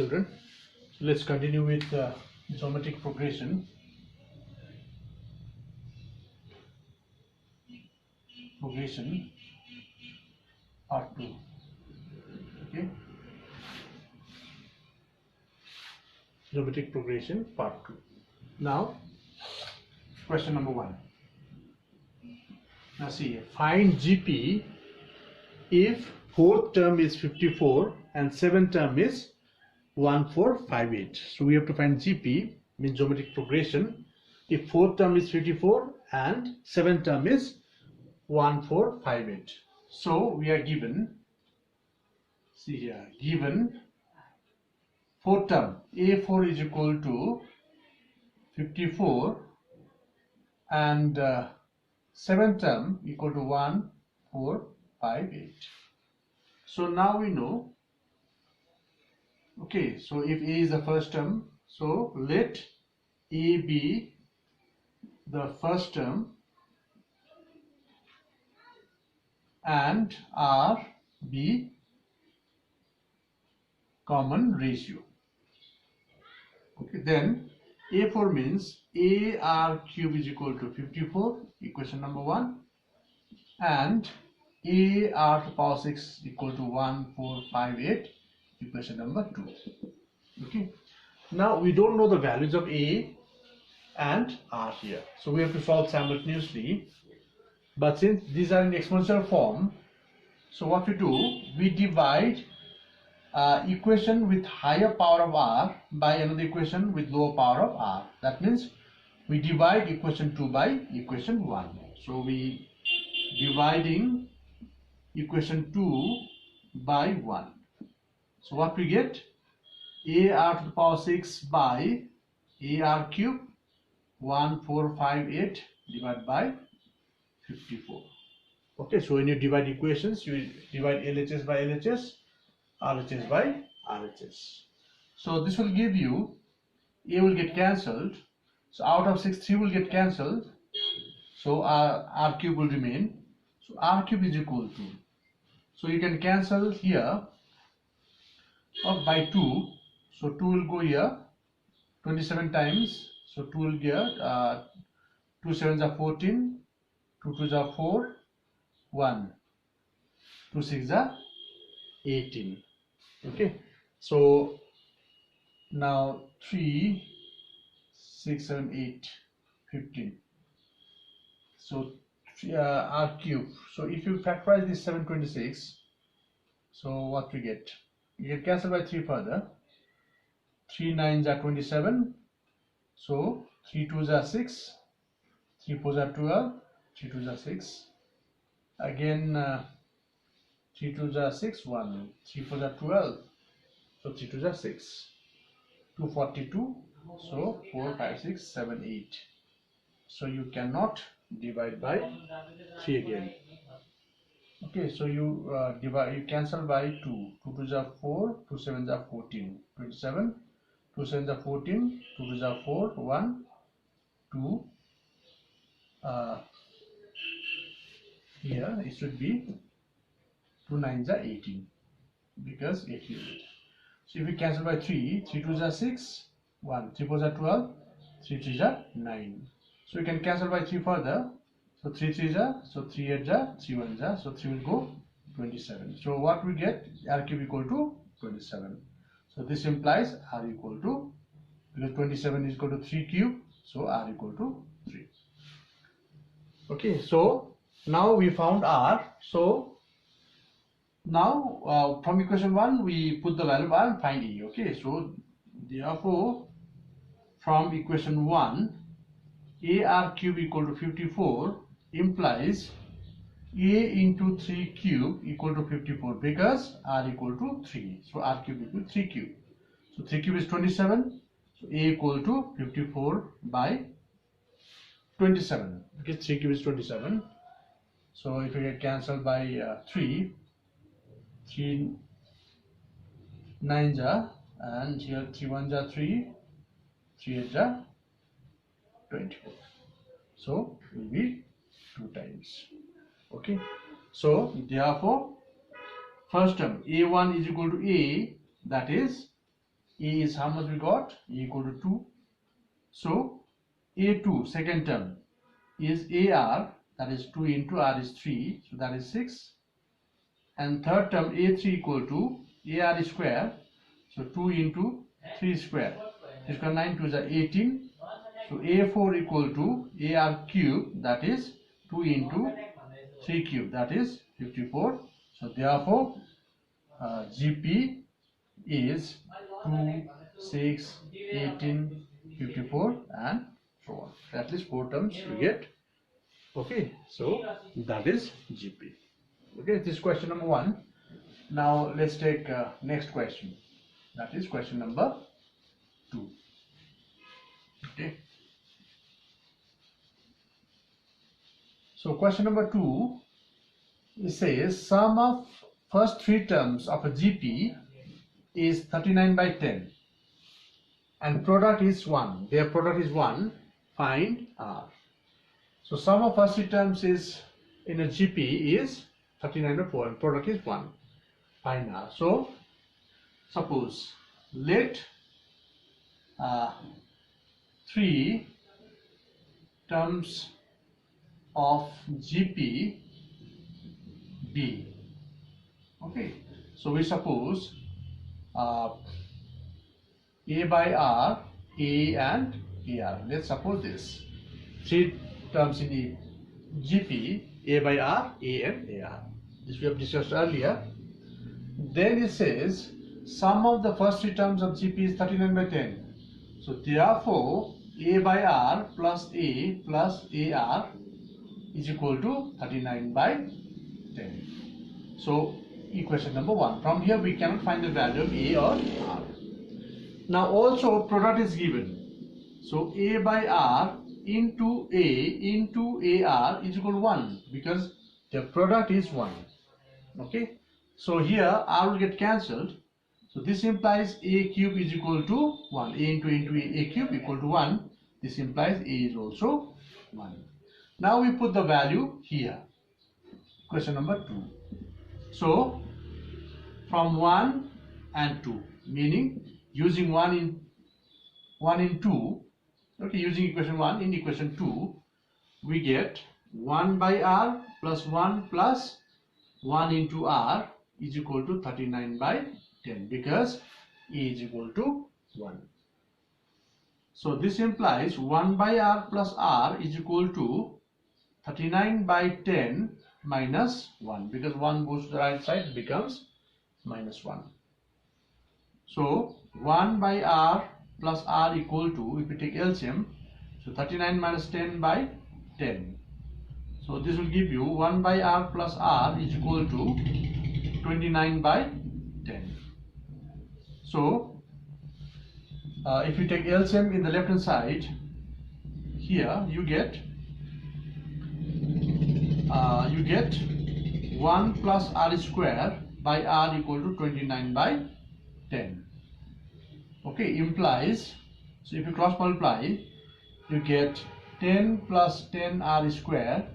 children. So let's continue with geometric progression. Part 2. Okay. Geometric progression part 2. Now, question number 1. Now see, find GP if fourth term is 54 and seventh term is 1458. So we have to find GP, means geometric progression, if fourth term is 54 and seventh term is 1458. So we are given, see here, given fourth term A4 is equal to 54 and seventh term equal to 1458. So now we know, okay, so if A is the first term, so let A be the first term and R be common ratio. Okay, then A4 means AR cube is equal to 54, equation number 1, and AR to the power 6 equal to 1458, equation number 2. Okay, now we don't know the values of A and R here, so we have to solve simultaneously. But since these are in exponential form, so what we do, we divide equation with higher power of R by another equation with lower power of R. That means we divide equation 2 by equation 1. So we dividing equation 2 by 1. So what we get, AR to the power 6 by AR cube 1458 divided by 54. Okay, so when you divide equations, you divide LHS by LHS, RHS by RHS. So this will give you, A will get cancelled. So out of 6, 3 will get cancelled. So R cube will remain. So R cube is equal to, so you can cancel here by 2. So 2 will go here 27 times. So 2 will get 2 7s are 14, 2 2s are 4, 1, 2 6s are 18. Okay, so now 3 6 7 8 15. So R cube. So if you factorize this 726, so what we get? You get cancelled by 3 further. 3 9s are 27. So 3 2s are 6. 3 4s are 12. 3 2s are 6. Again 3 2s are 6, 1. 3 4s are 12. So 3 2s are 6. 242. So 4 5 6 7 8. So you cannot divide by 3 again. Okay, so you divide, you cancel by 2. 2 2s are 4. 2 7s are 14. 27. 2 7s are 14. 2 2s are 4. 1 2. Here it should be 2 9s are 18, because 18. So if we cancel by 3, 3 2s are 6, 1, 3 4s are 12, 3 3s are 9. So you can cancel by 3 further. So 3 3s are, so 3 8s are, 3 1s are, so 3 will go 27. So what we get, R cube equal to 27. So this implies R equal to, because 27 is equal to 3 cube, so R equal to 3. Okay, so now we found R. So now from equation 1 we put the value of R and find E. Okay, so therefore from equation 1, AR cube equal to 54 implies A into 3 cube equal to 54, because R equal to 3. So R cube equal to 3 cube. So 3 cube is 27. So A equal to 54 by 27, because 3 cube is 27. So if we get cancelled by 3 9s are, and here 3 1s are 3, 3 8s are 24. So it will be 2 times. Okay, so therefore first term A1 is equal to A, that is A is how much we got? A equal to 2. So A2 second term is AR, that is 2 into R is 3, so that is 6. And third term A3 equal to AR square, so 2 into 3 square. 3 square 9, 2 is 18. So A4 equal to AR cube, that is 2 into 3 cube, that is 54. So therefore GP is 2, 6, 18, 54 and so on. At least 4 terms you get. Okay, so that is GP. Okay, this is question number 1. Now let's take next question. That is question number 2. Okay. So question number 2, it says sum of first 3 terms of a GP is 39 by 10 and product is 1. Their product is 1. Find R. So sum of first 3 terms is in a GP is 39 by 4 and product is 1. Find R. So suppose let 3 terms of GP be. Okay, so we suppose A by R, A and AR. Let's suppose this 3 terms in the GP, A by R, A and AR. This we have discussed earlier. Then it says sum of the first 3 terms of GP is 39 by 10. So therefore A by R plus A plus AR is equal to 39 by 10. So equation number 1. From here we cannot find the value of A or R. Now also product is given. So A by R into A into AR is equal to 1 because the product is 1. Okay. So here R will get cancelled. So this implies A cube is equal to 1. A into A cube equal to 1. This implies A is also 1. Now we put the value here. Question number 2. So from 1 and 2, meaning using 1 in 2, okay, using equation 1 in equation 2, we get 1 by R plus 1 plus 1 into R is equal to 39 by 10 because A is equal to 1. So this implies 1 by R plus R is equal to 39 by 10 minus 1 because 1 goes to the right side, becomes minus 1. So 1 by R plus R equal to, if we take LCM, so 39 minus 10 by 10. So this will give you 1 by R plus R is equal to 29 by 10. So if you take LCM in the left hand side, here you get 1 plus R square by R equal to 29 by 10. Okay, implies, so if you cross multiply, you get 10 plus 10 R square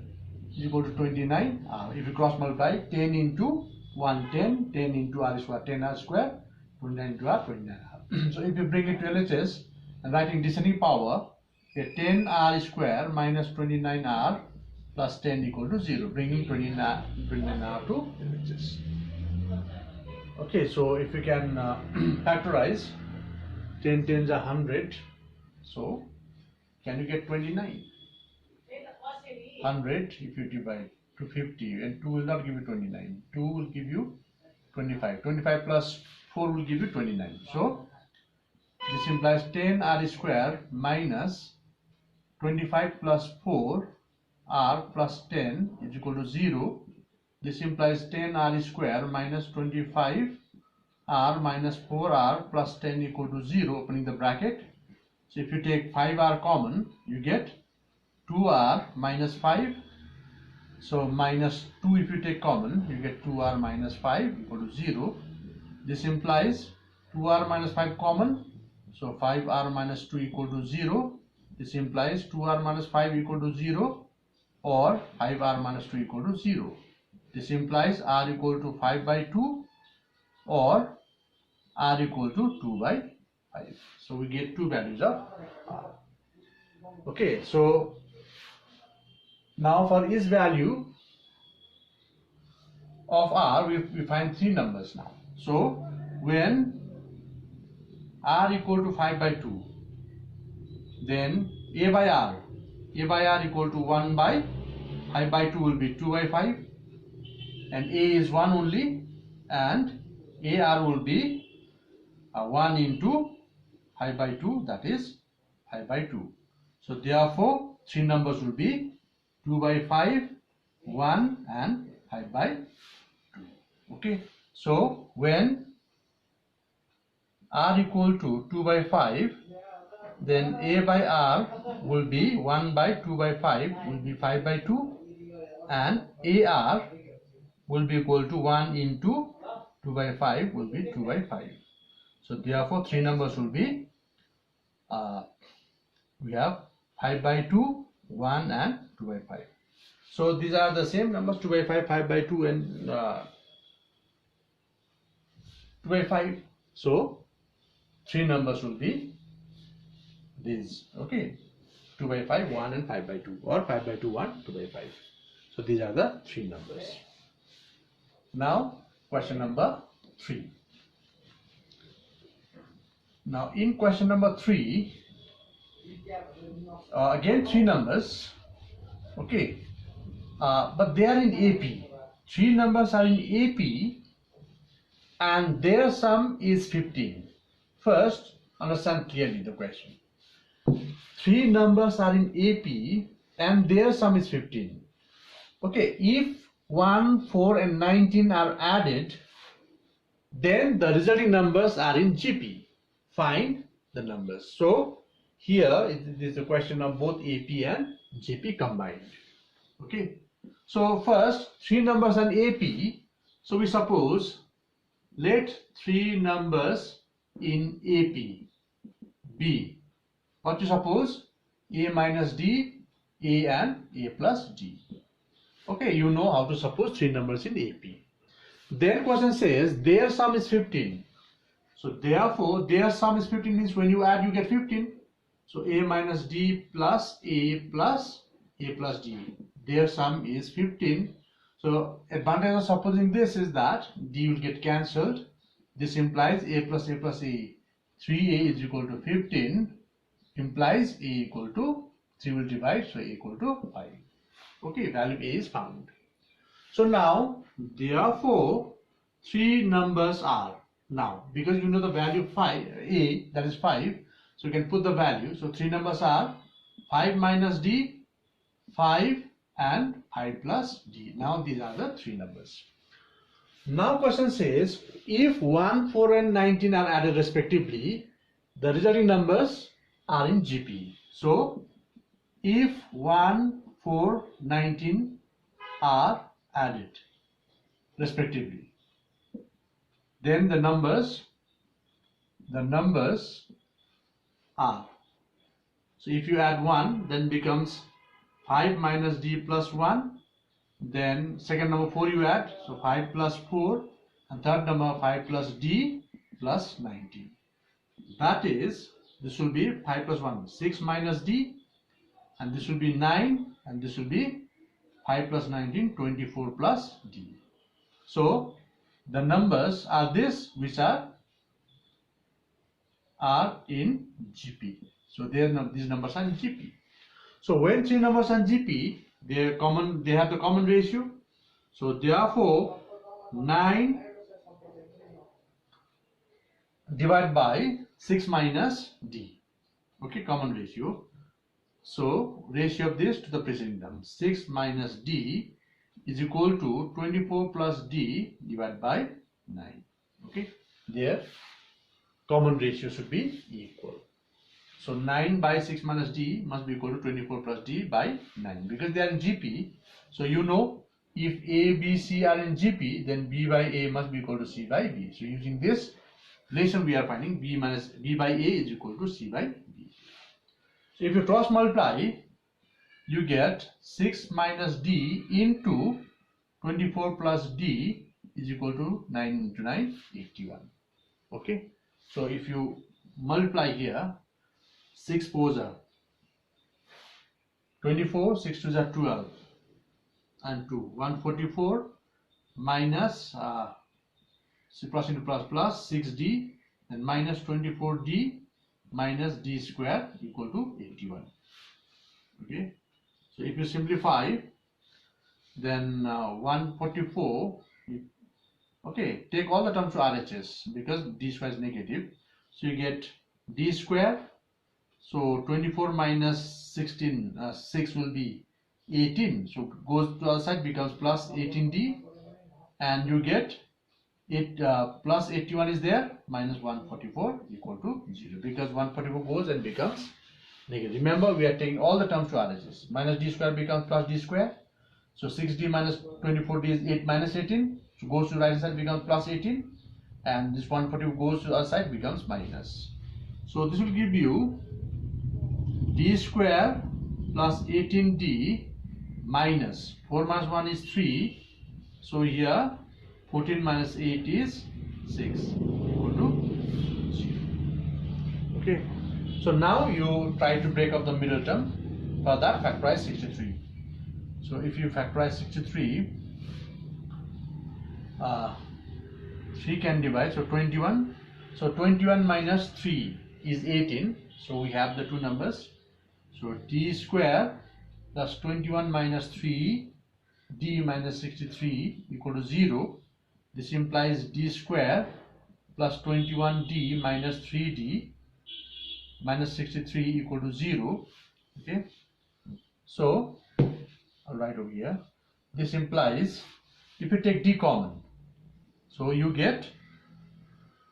is equal to 29 R. If you cross multiply, 10 into 1, 10, 10 into R square, 10 R square, 29 into R, 29 R. So if you bring it to LHS and writing descending power, get 10 R square minus 29 R plus 10 equal to 0, bringing 29 R to LHS. Okay, so if you can factorize 10 tens are 100, so can you get 29? 100 if you divide to 50 and 2 will not give you 29, 2 will give you 25, 25 plus 4 will give you 29. So this implies 10 R square minus 25 plus 4 R plus 10 is equal to 0. This implies 10 R square minus 25 R minus 4R plus 10 equal to 0, opening the bracket. So if you take 5R common, you get 2R minus 5. So minus 2 if you take common, you get 2R minus 5 equal to 0. This implies 2R minus 5 common. So 5R minus 2 equal to 0. This implies 2R minus 5 equal to 0 or 5R minus 2 equal to 0. This implies R equal to 5 by 2 or R equal to 2 by 5. So we get two values of R. Okay, so now for each value of R, we find three numbers now. So when R equal to 5 by 2, then A by R equal to 1 by 5 by 2 will be 2 by 5, and A is 1 only, and AR will be 1 into 5 by 2, that is 5 by 2. So therefore three numbers will be 2 by 5, 1 and 5 by 2. Okay, so when R equal to 2 by 5, then A by R will be 1 by 2 by 5 will be 5 by 2, and AR will be equal to 1 into 2 by 5 will be 2 by 5. So therefore three numbers will be we have 5 by 2, 1 and 2 by 5. So these are the same numbers, 2 by 5, 5 by 2 and 2 by 5. So three numbers will be these. Okay, 2 by 5, 1 and 5 by 2, or 5 by 2, 1, 2 by 5. So these are the three numbers. Now question number 3. Now in question number 3, again three numbers. Okay, but they are in AP. Three numbers are in AP and their sum is 15. First, understand clearly the question. Three numbers are in AP and their sum is 15. Okay, if 1, 4 and 19 are added, then the resulting numbers are in GP. Find the numbers. So here it is a question of both AP and GP combined. Okay, so first three numbers are in AP. So we suppose let three numbers in AP be, what you suppose, A minus D, A and A plus D. Okay, you know how to suppose three numbers in AP. Then question says their sum is 15. So therefore their sum is 15 means when you add you get 15. So A minus D plus A plus D. Their sum is 15. So advantage of supposing this is that D will get cancelled. This implies A plus A. 3A is equal to 15 implies A equal to 3 will divide, so A equal to 5. Okay, value A is found. So now therefore three numbers are, now because you know the value 5, A, that is 5, so you can put the value. So three numbers are 5 minus D, 5 and 5 plus D. Now these are the three numbers. Now question says if 1, 4 and 19 are added respectively, the resulting numbers are in GP. So if 1, 4, 19 are added respectively, then the numbers are, so if you add 1, then becomes 5 minus D plus 1, then second number 4 you add, so 5 plus 4, and third number 5 plus D plus 19. That is, this will be 5 plus 1, 6 minus D, and this will be 9, and this will be 5 plus 19, 24 plus D. So the numbers are this which are in GP. So these numbers are in GP. So when three numbers are in GP, they have the common ratio. So therefore 9 divided by 6 minus D. Okay, common ratio. So ratio of this to the preceding term, 6 minus D is equal to 24 plus D divided by 9. Okay, their common ratio should be equal. So 9 by 6 minus D must be equal to 24 plus D by 9, because they are in GP. So you know if A, B, C are in GP, then B by A must be equal to C by B. So using this relation we are finding B by A is equal to C by B. So if you cross multiply, you get 6 minus D into 24 plus D is equal to 9 into 9, 81. Okay, so if you multiply here. 6 4s are 24, 6 2s are 12, and 2. 144 minus plus into plus 6d, and minus 24d minus d square equal to 81. Okay, so if you simplify, then 144, okay, take all the terms to RHS because d square is negative, so you get d square. So 24 minus 16, 6 will be 18, so goes to the other side, becomes plus 18d, and you get it plus 81 is there, minus 144 equal to 0, because 144 goes and becomes negative. Remember, we are taking all the terms to RHS. Minus d square becomes plus d square. So 6d minus 24d is 8 minus 18. So goes to the right side, becomes plus 18. And this 144 goes to the other side, becomes minus. So this will give you d square plus 18d minus 4 minus 1 is 3. So here 14 minus 8 is 6 equal to 0. Okay. So now you try to break up the middle term. For that, factorize 63. So if you factorize 63, 3 can divide, so 21. So 21 minus 3 is 18. So we have the two numbers. So d square plus 21 minus 3 d minus 63 equal to 0. This implies d square plus 21d minus 3d minus 63 equal to 0. Okay, so I'll write over here. This implies, if you take d common, so you get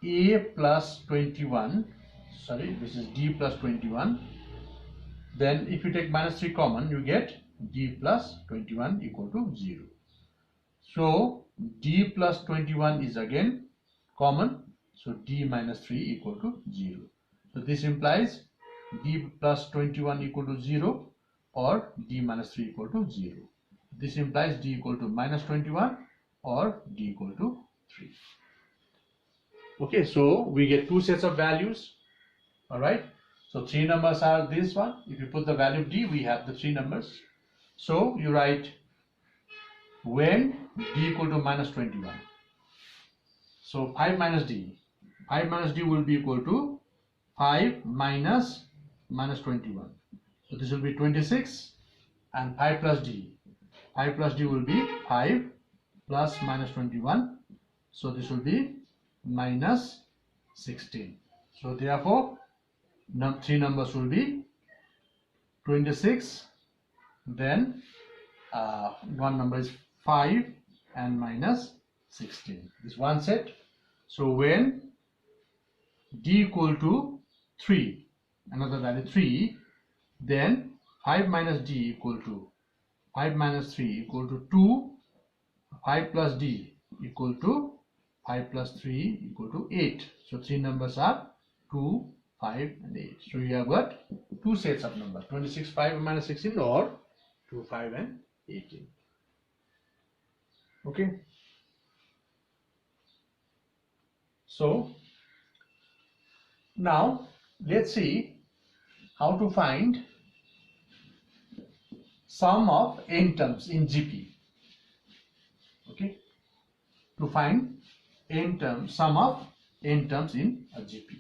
a plus 21, sorry, this is d plus 21. Then if you take minus 3 common, you get d plus 21 equal to 0. So d plus 21 is again common, so d minus 3 equal to 0. So this implies d plus 21 equal to 0 or d minus 3 equal to 0. This implies d equal to minus 21 or d equal to 3. Okay, so we get two sets of values. Alright, so three numbers are this one. If you put the value of d, we have the three numbers. So you write when d equal to minus 21. So 5 minus d. 5 minus d will be equal to 5 minus 21. So this will be 26, and 5 plus d. 5 plus d will be 5 plus minus 21. So this will be minus 16. So therefore, three numbers will be 26, then one number is 5 and minus 16. This one set. So when d equal to 3, another value 3, then 5 minus d equal to 5 minus 3 equal to 2, 5 plus d equal to 5 plus 3 equal to 8. So three numbers are 2, 5 and 8. So you have got two sets of numbers, 26, 5 minus 16 or 2, 5 and 18. Okay. So now let's see how to find sum of n terms in GP. Okay, to find n terms, sum of n terms in a GP.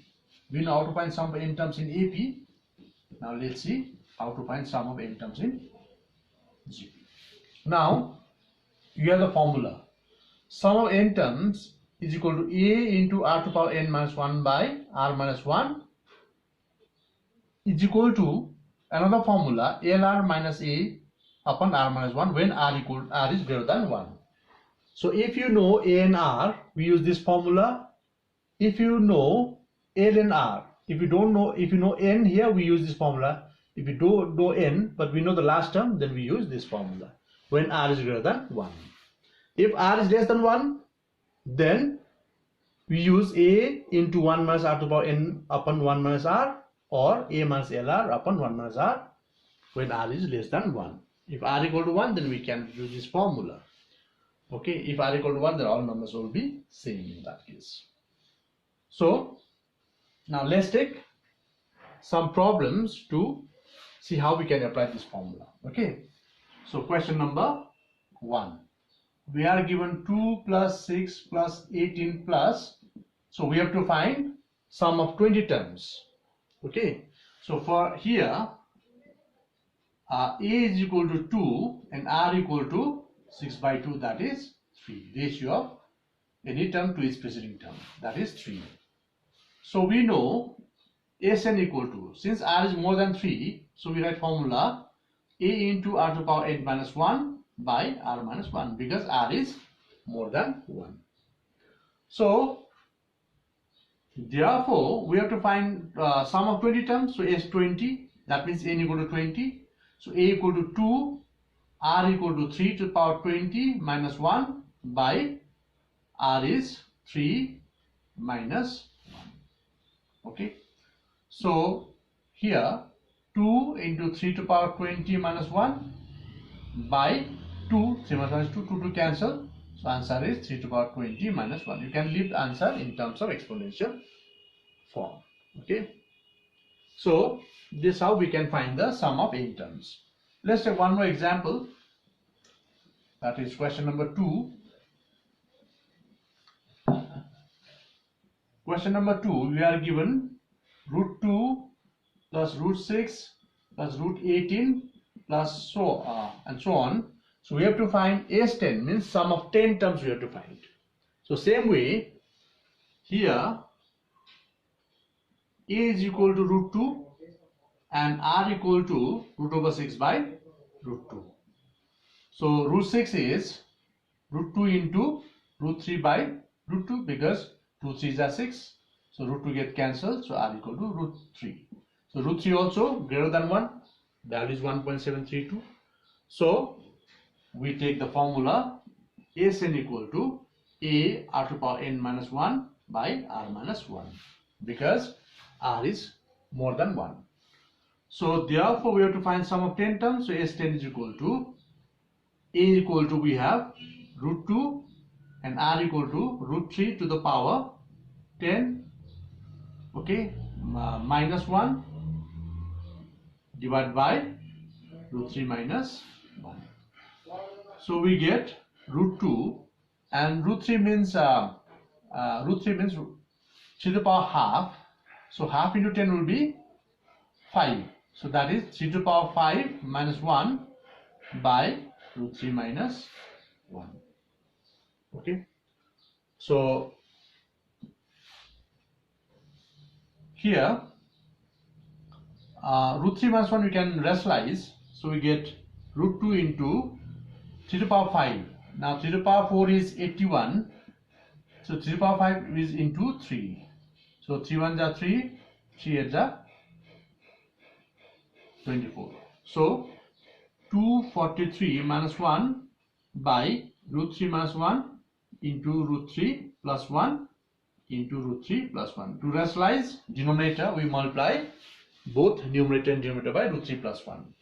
We know how to find sum of n terms in AP. Now let's see how to find sum of n terms in GP. Now you have the formula. Sum of n terms is equal to a into r to the power n minus 1 by r minus 1 is equal to another formula, lr minus a upon r minus 1 when r is greater than 1. So if you know a and r, we use this formula. If you know l and r, if you know n here, we use this formula. If you don't know n, but we know the last term, then we use this formula when r is greater than 1. If r is less than 1, then we use a into 1 minus r to the power n upon 1 minus r, or a minus lr upon 1 minus r when r is less than 1. If r equal to 1, then we can use this formula. Okay, if r equal to 1, then all numbers will be same in that case. So Now let's take some problems to see how we can apply this formula. Okay, so question number 1. We are given 2 plus 6 plus 18 plus, so we have to find sum of 20 terms. Okay, so for here A is equal to 2 and R equal to 6 by 2, that is 3. Ratio of any term to its preceding term, that is 3. So we know Sn equal to, since R is more than 3, so we write formula A into R to the power n minus 1 by R minus 1, because R is more than 1. So therefore we have to find sum of 20 terms. So S 20, that means n equal to 20. So A equal to 2, R equal to 3 to the power 20 minus 1 by R is 3 minus 1. Okay, so here 2 into 3 to the power 20 minus 1 by 2, 3 minus 1 is 2, 2 to cancel. So answer is 3 to the power 20 minus 1. You can leave the answer in terms of exponential form. Okay, so this is how we can find the sum of n terms. Let's take one more example, that is question number 2. Question number 2, we are given root 2 plus root 6 plus root 18 plus and so on. So we have to find S10, means sum of 10 terms we have to find. So same way, here A is equal to root 2 and R equal to root over 6 by root 2. So root 6 is root 2 into root 3 by root 2, because 2 3s are 6. So root 2 get cancelled, so R equal to root 3. So root 3 also greater than 1, that is 1.732. So we take the formula Sn equal to A R to the power n minus 1 by R minus 1, because R is more than 1. So therefore we have to find sum of 10 terms. So S10 is equal to A equal to, we have root 2 and R equal to root 3 to the power 10, okay, minus 1 divided by root 3 minus 1. So we get root 2, and root 3 means 3 to the power half. So half into 10 will be 5. So that is 3 to the power 5 minus 1 by root 3 minus 1. Okay, so here root 3 minus 1 we can rationalize. So we get root 2 into 3 to the power 5. Now 3 to the power 4 is 81. So 3 to the power 5 is into 3. So 3 1s are 3, 3 8s are 24. So 243 minus 1 by root 3 minus 1 into root 3 plus 1 into root 3 plus 1. To rationalize denominator, we multiply both numerator and denominator by root 3 plus 1.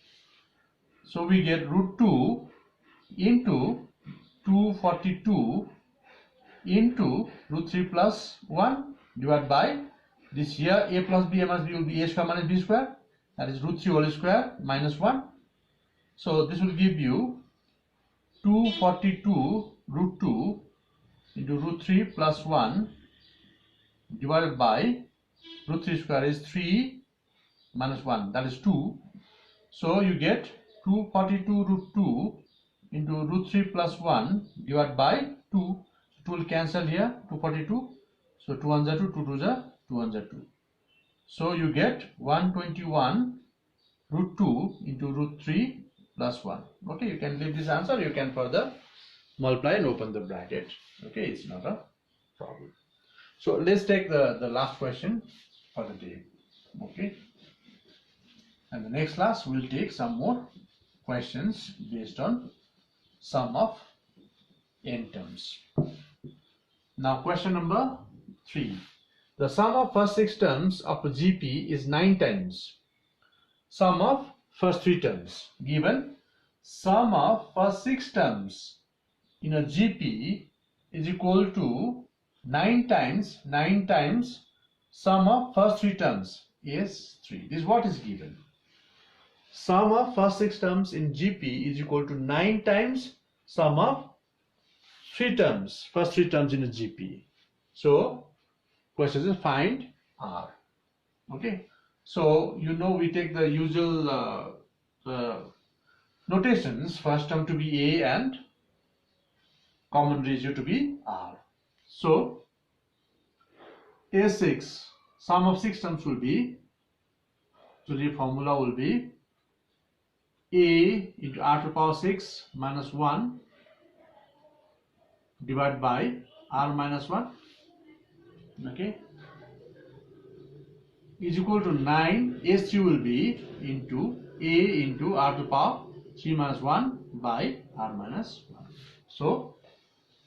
So we get root 2 into 242 into root 3 plus 1 divided by this here a plus b, a minus b will be a square minus b square, that is root 3 whole square minus 1. So this will give you 242 root 2 into root 3 plus 1 divided by root 3 square is 3 minus 1, that is 2. So you get 242 root 2 into root 3 plus 1 divided by 2. So 2 will cancel here, 242. So 2 1s are 2, 2 2s are 2 1s are 2. So you get 121 root 2 into root 3 plus 1. Okay, you can leave this answer, you can further multiply and open the bracket. Okay, it's not a problem. So let's take the last question for the day. Okay, and the next class we'll take some more questions based on sum of n terms. Now question number 3. The sum of first 6 terms of GP is 9 times sum of first 3 terms. Given sum of first 6 terms in a GP is equal to 9 times sum of first 3 terms is 3. This is what is given. Sum of first 6 terms in GP is equal to 9 times sum of 3 terms, first 3 terms in a GP. So question is find R. Okay, so you know we take the usual notations, first term to be A and common ratio to be R. So A6, sum of 6 terms will be, so the formula will be A into R to the power 6 minus 1 divided by R minus 1, okay, is equal to 9. A3 will be into A into R to the power 3 minus 1 by R minus 1. So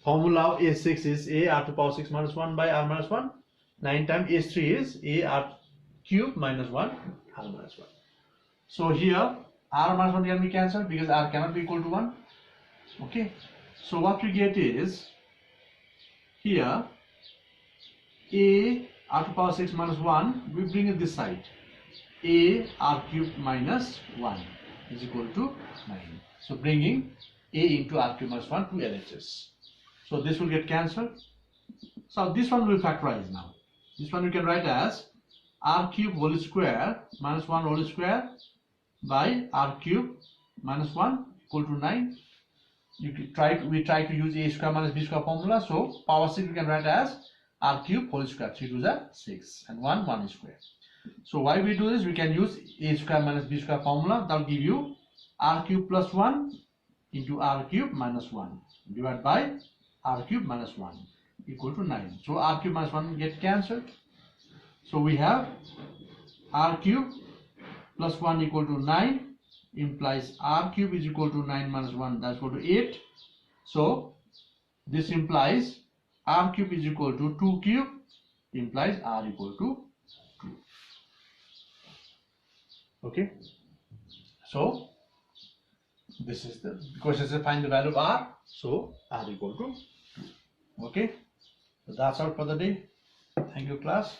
formula of A6 is A R to the power 6 minus 1 by R minus 1. 9 times A3 is A R cube minus 1 R minus 1. So here R minus 1 can be cancelled because R cannot be equal to 1. Okay. So what we get is here A R to the power 6 minus 1, we bring it this side. A R cube minus 1 is equal to 9. So bringing A into R cube minus 1 to LHS. So this will get cancelled. So this one will factorize now. This one you can write as R cube whole square minus 1 whole square by R cube minus 1 equal to 9. We try to use A square minus B square formula. So power 6 we can write as R cube whole square. 3 2s are 6 and 1 is square. So why we do this? We can use A square minus B square formula. That will give you R cube plus 1 into R cube minus 1 divided by R cube minus 1 equal to 9. So R cube minus 1 get cancelled. So we have R cube plus 1 equal to 9 implies R cube is equal to 9 minus 1, that's equal to 8. So this implies R cube is equal to 2 cube implies R equal to 2. Okay. So this is the question says find the value of R. So R equal to 2. Okay. So that's all for the day. Thank you, class.